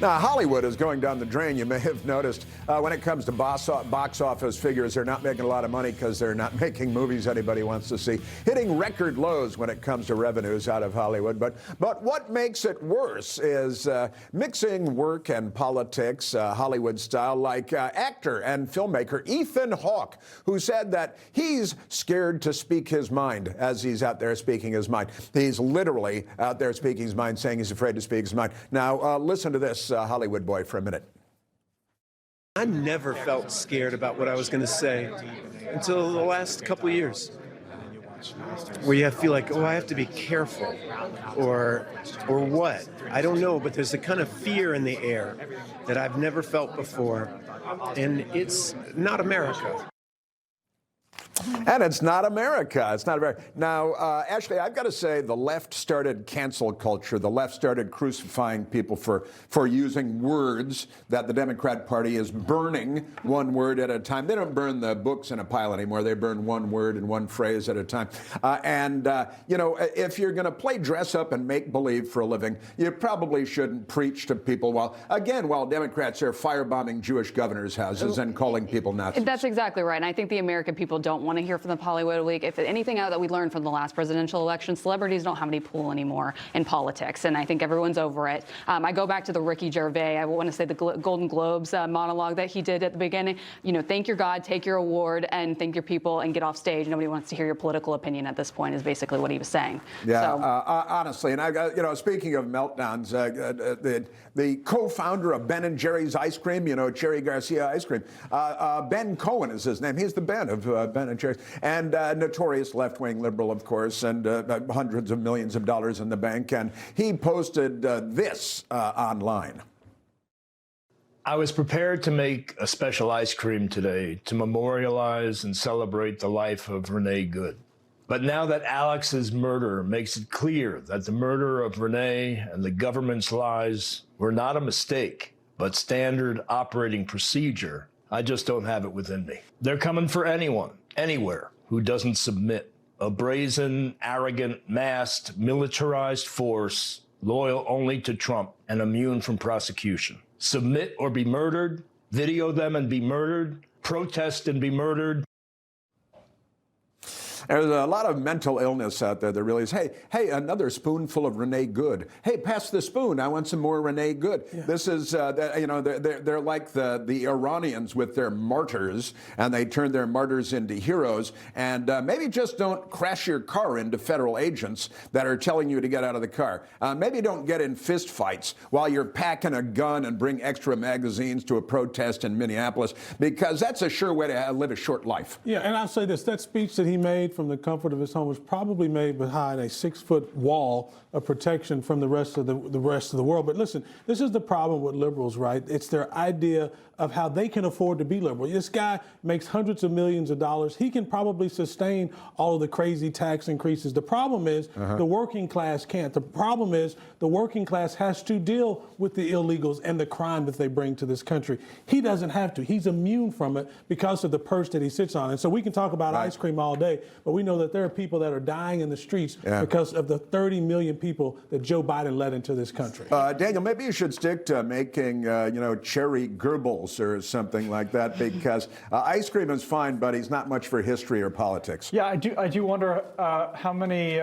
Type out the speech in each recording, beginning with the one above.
Now, Hollywood is going down the drain. You may have noticed when it comes to box office figures, they're not making a lot of money because they're not making movies anybody wants to see. Hitting record lows when it comes to revenues out of Hollywood. But what makes it worse is mixing work and politics, Hollywood style, like actor and filmmaker Ethan Hawke, who said that he's scared to speak his mind as he's out there speaking his mind. He's literally out there speaking his mind, saying he's afraid to speak his mind. Now, listen to this Hollywood boy for a minute. I never felt scared about what I was going to say until the last couple of years, where you feel like, oh, I have to be careful, or what? I don't know, but there's a kind of fear in the air that I've never felt before, and it's not America. And it's not America. It's not America. Now, Ashley, I've got to say the left started cancel culture. The left started crucifying people for using words that the Democrat Party is burning one word at a time. They don't burn the books in a pile anymore. They burn one word and one phrase at a time. You know, if you're going to play dress up and make believe for a living, you probably shouldn't preach to people while Democrats are firebombing Jewish governors' houses and calling people Nazis. That's exactly right. And I think the American people don't want to hear from the Hollywood Week. If anything out that we learned from the last presidential election, celebrities don't have any pull anymore in politics, and I think everyone's over it. I go back to the Ricky Gervais, I want to say the Golden Globes monologue that he did at the beginning. You know, thank your God, take your award, and thank your people, and get off stage. Nobody wants to hear your political opinion at this point, is basically what he was saying. Yeah, so, honestly, and I got, you know, speaking of meltdowns, the co-founder of Ben & Jerry's ice cream, you know, Cherry Garcia ice cream, Ben Cohen is his name. He's the Ben of Ben & Jerry's, and notorious left-wing liberal, of course, and hundreds of millions of dollars in the bank. And he posted this online. I was prepared to make a special ice cream today to memorialize and celebrate the life of Renee Good. But now that Alex's murder makes it clear that the murder of Renee and the government's lies were not a mistake, but standard operating procedure, I just don't have it within me. They're coming for anyone, anywhere, who doesn't submit. A brazen, arrogant, masked, militarized force loyal only to Trump and immune from prosecution. Submit or be murdered, video them and be murdered, protest and be murdered. There's a lot of mental illness out there that really is, hey, another spoonful of Renee Good. Hey, pass the spoon. I want some more Renee Good. Yeah. This is, you know, they're like the Iranians with their martyrs, and they turn their martyrs into heroes. And maybe just don't crash your car into federal agents that are telling you to get out of the car. Maybe don't get in fist fights while you're packing a gun and bring extra magazines to a protest in Minneapolis, because that's a sure way to live a short life. Yeah, and I'll say this, that speech that he made from the comfort of his home was probably made behind a 6-foot wall of protection from the rest of the world. But listen, this is the problem with liberals, right? It's their idea of how they can afford to be liberal. This guy makes hundreds of millions of dollars. He can probably sustain all of the crazy tax increases. The problem is the working class can't. The problem is the working class has to deal with the illegals and the crime that they bring to this country. He doesn't have to. He's immune from it because of the purse that he sits on. And so we can talk about ice cream all day, but we know that there are people that are dying in the streets because of the 30 million people that Joe Biden let into this country. Daniel, maybe you should stick to making, you know, cherry Goebbels or something like that, because ice cream is fine, but he's not much for history or politics. Yeah, I do wonder how many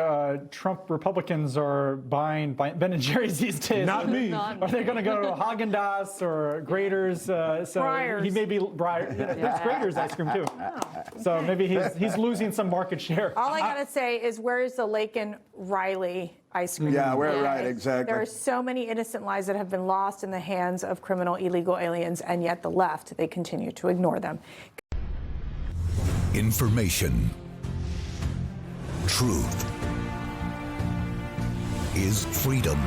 Trump Republicans are buying Ben & Jerry's these days. Not me. Are they going to go to Haagen-Dazs or Grader's? So Breyers. He may be there's Grader's ice cream too. So maybe he's losing some market share. All I gotta say is, where's the Laken Riley ice cream? Yeah, we're right, exactly. There are so many innocent lives that have been lost in the hands of criminal illegal aliens, and yet the left, they continue to ignore them. Information. Truth. Is freedom.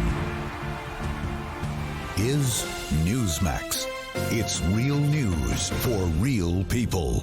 Is Newsmax. It's real news for real people.